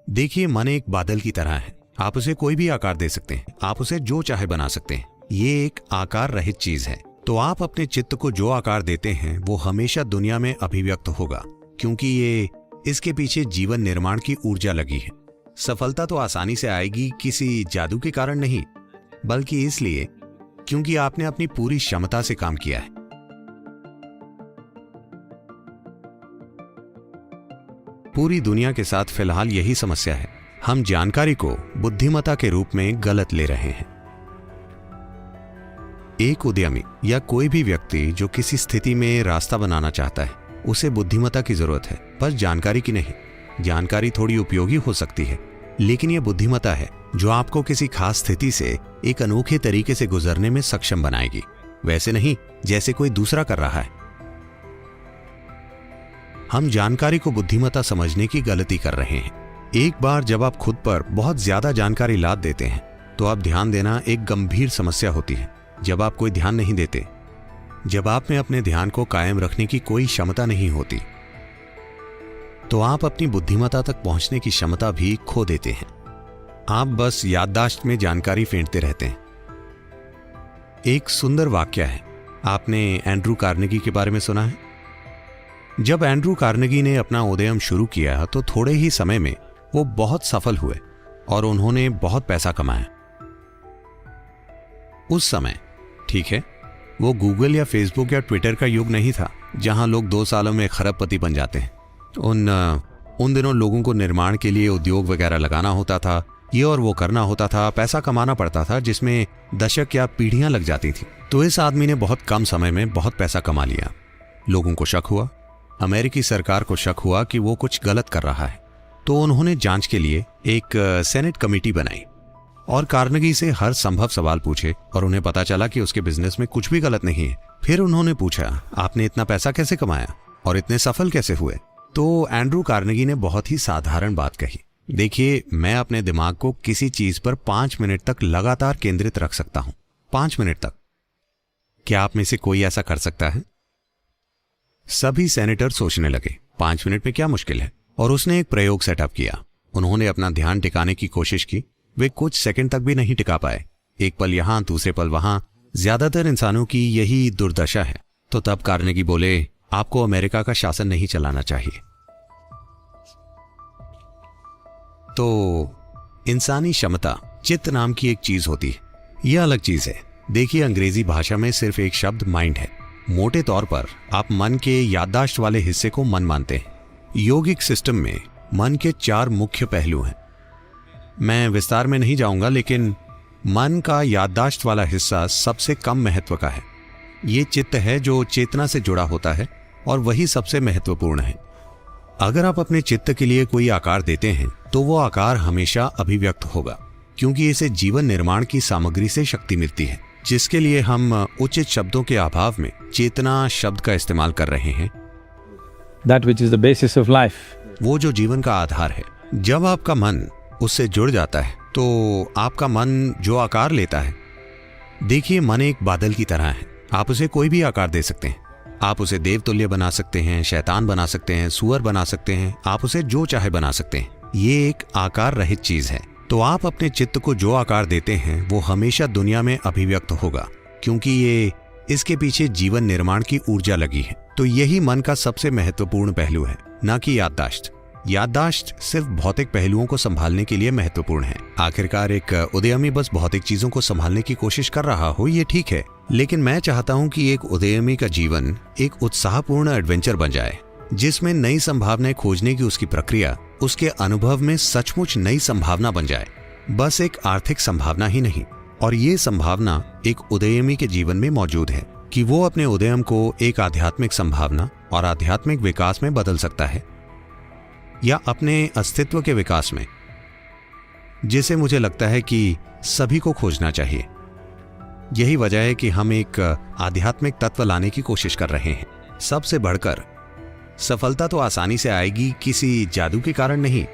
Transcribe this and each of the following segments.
देखिए, मन एक बादल की तरह है। आप उसे कोई भी आकार दे सकते हैं, आप उसे जो चाहे बना सकते हैं। ये एक आकार रहित चीज है। तो आप अपने चित्त को जो आकार देते हैं वो हमेशा दुनिया में अभिव्यक्त होगा, क्योंकि इसके पीछे जीवन निर्माण की ऊर्जा लगी है। सफलता तो आसानी से आएगी किसी जादू के कारण नहीं, बल्कि इसलिए क्योंकि आपने अपनी पूरी क्षमता से काम किया है। पूरी दुनिया के साथ फिलहाल यही समस्या है। हम जानकारी को बुद्धिमत्ता के रूप में गलत ले रहे हैं। एक उद्यमी या कोई भी व्यक्ति जो किसी स्थिति में रास्ता बनाना चाहता है, उसे बुद्धिमत्ता की जरूरत है, पर जानकारी की नहीं। जानकारी थोड़ी उपयोगी हो सकती है, लेकिन यह बुद्धिमत्ता है जो आपको किसी खास स्थिति से एक अनोखे तरीके से गुजरने में सक्षम बनाएगी, वैसे नहीं जैसे कोई दूसरा कर रहा है। हम जानकारी को बुद्धिमत्ता समझने की गलती कर रहे हैं। एक बार जब आप खुद पर बहुत ज्यादा जानकारी लाद देते हैं, तो आप ध्यान देना एक गंभीर समस्या होती है। जब आप कोई ध्यान नहीं देते, जब आप में अपने ध्यान को कायम रखने की कोई क्षमता नहीं होती, तो आप अपनी बुद्धिमत्ता तक पहुंचने की क्षमता भी खो देते हैं। आप बस याददाश्त में जानकारी फेंटते रहते हैं। एक सुंदर वाक्य है, आपने एंड्रू कार्नेगी के बारे में सुना है? जब एंड्रू कार्नेगी ने अपना उद्यम शुरू किया तो थोड़े ही समय में वो बहुत सफल हुए और उन्होंने बहुत पैसा कमाया। उस समय, ठीक है, वो गूगल या फेसबुक या ट्विटर का युग नहीं था जहां लोग 2 सालों में खरबपति बन जाते हैं। उन दिनों लोगों को निर्माण के लिए उद्योग वगैरह लगाना होता था, ये और वो करना होता था, पैसा कमाना पड़ता था, जिसमें दशक या पीढ़ियां लग जाती थी। तो इस आदमी ने बहुत कम समय में बहुत पैसा कमा लिया। लोगों को शक हुआ, अमेरिकी सरकार को शक हुआ कि वो कुछ गलत कर रहा है, तो उन्होंने जांच के लिए एक सेनेट कमेटी बनाई और कार्नेगी से हर संभव सवाल पूछे और उन्हें पता चला कि उसके बिजनेस में कुछ भी गलत नहीं है। फिर उन्होंने पूछा, आपने इतना पैसा कैसे कमाया और इतने सफल कैसे हुए? तो एंड्रू कार्नेगी ने बहुत ही साधारण बात कही, देखिए, मैं अपने दिमाग को किसी चीज पर 5 मिनट तक लगातार केंद्रित रख सकता हूं। 5 मिनट तक। क्या आप में से कोई ऐसा कर सकता है? सभी सेनेटर सोचने लगे, 5 मिनट में क्या मुश्किल है? और उसने एक प्रयोग सेटअप किया। उन्होंने अपना ध्यान टिकाने की कोशिश की। वे कुछ सेकंड तक भी नहीं टिका पाए। एक पल यहां, दूसरे पल वहां। ज्यादातर इंसानों की यही दुर्दशा है। तो तब कार्नेगी बोले, आपको अमेरिका का शासन नहीं चलाना चाहिए। तो इंसानी क्षमता, चित्त नाम की एक चीज होती है। यह अलग चीज है। देखिए, अंग्रेजी भाषा में सिर्फ एक शब्द माइंड है। मोटे तौर पर आप मन के याददाश्त वाले हिस्से को मन मानते हैं। योगिक सिस्टम में मन के 4 मुख्य पहलू हैं। मैं विस्तार में नहीं जाऊंगा, लेकिन मन का याददाश्त वाला हिस्सा सबसे कम महत्व का है। ये चित्त है जो चेतना से जुड़ा होता है और वही सबसे महत्वपूर्ण है। अगर आप अपने चित्त के लिए कोई आकार देते हैं, तो वो आकार हमेशा अभिव्यक्त होगा, क्योंकि इसे जीवन निर्माण की सामग्री से शक्ति मिलती है, जिसके लिए हम उचित शब्दों के अभाव में चेतना शब्द का इस्तेमाल कर रहे हैं। That which is the basis of life. वो जो जीवन का आधार है। जब आपका मन उससे जुड़ जाता है, तो आपका मन जो आकार लेता है, देखिए, मन एक बादल की तरह है। आप उसे कोई भी आकार दे सकते हैं। आप उसे देवतुल्य बना सकते हैं, शैतान बना सकते हैं, सुअर बना सकते हैं, आप उसे जो चाहे बना सकते हैं। ये एक आकार रहित चीज है। तो आप अपने चित्त को जो आकार देते हैं वो हमेशा दुनिया में अभिव्यक्त होगा, क्योंकि इसके पीछे जीवन निर्माण की ऊर्जा लगी है। तो यही मन का सबसे महत्वपूर्ण पहलू है, ना कि याददाश्त। याददाश्त सिर्फ भौतिक पहलुओं को संभालने के लिए महत्वपूर्ण है। आखिरकार एक उद्यमी बस भौतिक चीजों को संभालने की कोशिश कर रहा हो, ये ठीक है, लेकिन मैं चाहता हूं कि एक उद्यमी का जीवन एक उत्साहपूर्ण एडवेंचर बन जाए, जिसमें नई संभावनाएं खोजने की उसकी प्रक्रिया उसके अनुभव में सचमुच नई संभावना बन जाए, बस एक आर्थिक संभावना ही नहीं। और ये संभावना एक उद्यमी के जीवन में मौजूद है कि वो अपने उद्यम को एक आध्यात्मिक संभावना और आध्यात्मिक विकास में बदल सकता है, या अपने अस्तित्व के विकास में, जिसे मुझे लगता है कि सभी को खोजना चाहिए। यही वजह है कि हम एक आध्यात्मिक तत्व लाने की कोशिश कर रहे हैं। सबसे बढ़कर, सफलता तो आसानी से आएगी किसी जादू के कारण नहीं,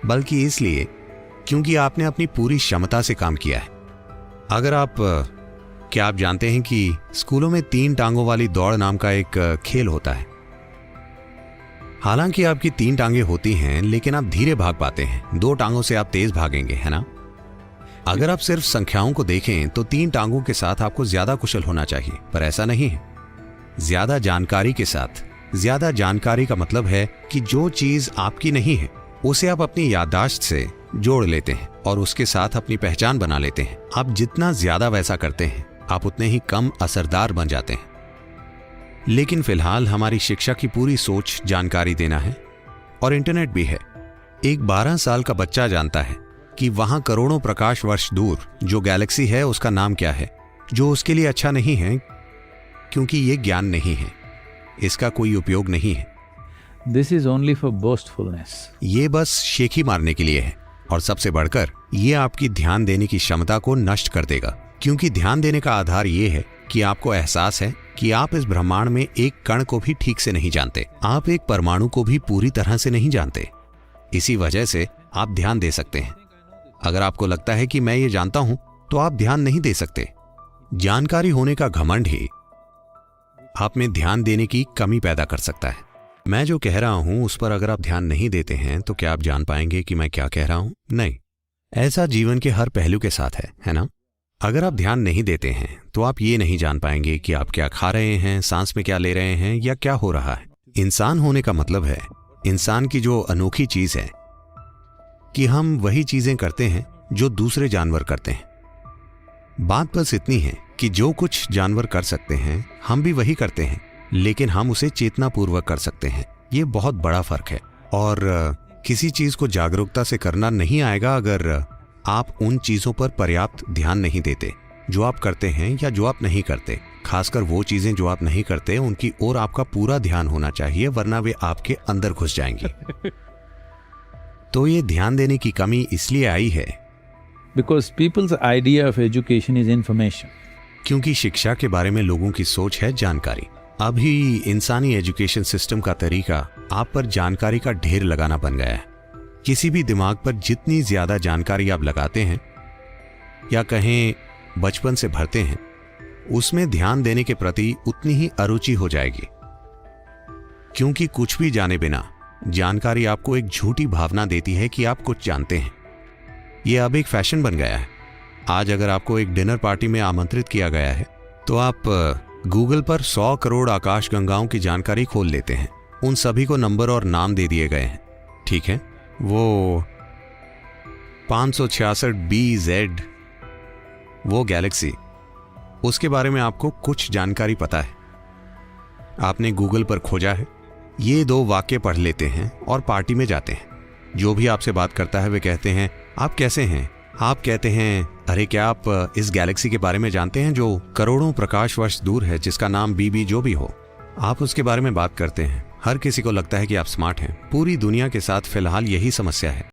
बल्कि इसलिए क्योंकि आपने अपनी पूरी क्षमता से काम किया है। क्या आप जानते हैं कि स्कूलों में 3 टांगों वाली दौड़ नाम का एक खेल होता है? हालांकि आपकी 3 टांगे होती हैं, लेकिन आप धीरे भाग पाते हैं। 2 टांगों से आप तेज भागेंगे, है ना? अगर आप सिर्फ संख्याओं को देखें तो 3 टांगों के साथ आपको ज्यादा कुशल होना चाहिए, पर ऐसा नहीं है। ज्यादा जानकारी के साथ, ज्यादा जानकारी का मतलब है कि जो चीज आपकी नहीं है उसे आप अपनी याददाश्त से जोड़ लेते हैं और उसके साथ अपनी पहचान बना लेते हैं। आप जितना ज्यादा वैसा करते हैं, आप उतने ही कम असरदार बन जाते हैं। लेकिन फिलहाल हमारी शिक्षा की पूरी सोच जानकारी देना है, और इंटरनेट भी है। एक 12 साल का बच्चा जानता है कि वहां करोड़ों प्रकाश वर्ष दूर जो गैलेक्सी है उसका नाम क्या है, जो उसके लिए अच्छा नहीं है, क्योंकि ये ज्ञान नहीं है, इसका कोई उपयोग नहीं है। This is only for boastfulness. ये बस शेखी मारने के लिए है, और सबसे बढ़कर ये आपकी ध्यान देने की क्षमता को नष्ट कर देगा, क्योंकि ध्यान देने का आधार ये है कि आपको एहसास है कि आप इस ब्रह्मांड में एक कण को भी ठीक से नहीं जानते, आप एक परमाणु को भी पूरी तरह से नहीं जानते। इसी वजह से आप ध्यान दे सकते हैं। अगर आपको लगता है कि मैं ये जानता हूं, तो आप ध्यान नहीं दे सकते। जानकारी होने का घमंड ही आप में ध्यान देने की कमी पैदा कर सकता है। मैं जो कह रहा हूं उस पर अगर आप ध्यान नहीं देते हैं तो क्या आप जान पाएंगे कि मैं क्या कह रहा हूं? नहीं। ऐसा जीवन के हर पहलू के साथ है ना? अगर आप ध्यान नहीं देते हैं तो आप ये नहीं जान पाएंगे कि आप क्या खा रहे हैं, सांस में क्या ले रहे हैं, या क्या हो रहा है। इंसान होने का मतलब है, इंसान की जो अनोखी चीज है कि हम वही चीजें करते हैं जो दूसरे जानवर करते हैं। बात बस इतनी है कि जो कुछ जानवर कर सकते हैं हम भी वही करते हैं, लेकिन हम उसे चेतनापूर्वक कर सकते हैं। ये बहुत बड़ा फर्क है। और किसी चीज को जागरूकता से करना नहीं आएगा अगर आप उन चीजों पर पर्याप्त ध्यान नहीं देते जो आप करते हैं या जो आप नहीं करते। खासकर वो चीजें जो आप नहीं करते उनकी ओर आपका पूरा ध्यान होना चाहिए, वरना वे आपके अंदर घुस जाएंगी। तो ये ध्यान देने की कमी इसलिए आई है Because people's idea of education is information. क्योंकि शिक्षा के बारे में लोगों की सोच है जानकारी। अभी इंसानी एजुकेशन सिस्टम का तरीका आप पर जानकारी का ढेर लगाना बन गया है। किसी भी दिमाग पर जितनी ज्यादा जानकारी आप लगाते हैं या कहें बचपन से भरते हैं, उसमें ध्यान देने के प्रति उतनी ही अरुचि हो जाएगी, क्योंकि कुछ भी जाने बिना जानकारी आपको एक झूठी भावना देती है कि आप कुछ जानते हैं। यह अब एक फैशन बन गया है। आज अगर आपको एक डिनर पार्टी में आमंत्रित किया गया है तो आप गूगल पर 100 करोड़ आकाश गंगाओं की जानकारी खोल लेते हैं। उन सभी को नंबर और नाम दे दिए गए हैं, ठीक है? वो 566 BZ, वो गैलेक्सी, उसके बारे में आपको कुछ जानकारी पता है, आपने गूगल पर खोजा है, ये 2 वाक्य पढ़ लेते हैं और पार्टी में जाते हैं। जो भी आपसे बात करता है वे कहते हैं आप कैसे हैं? आप कहते हैं अरे क्या आप इस गैलेक्सी के बारे में जानते हैं जो करोड़ों प्रकाश वर्ष दूर है, जिसका नाम BB जो भी हो। आप उसके बारे में बात करते हैं। हर किसी को लगता है कि आप स्मार्ट हैं। पूरी दुनिया के साथ फिलहाल यही समस्या है।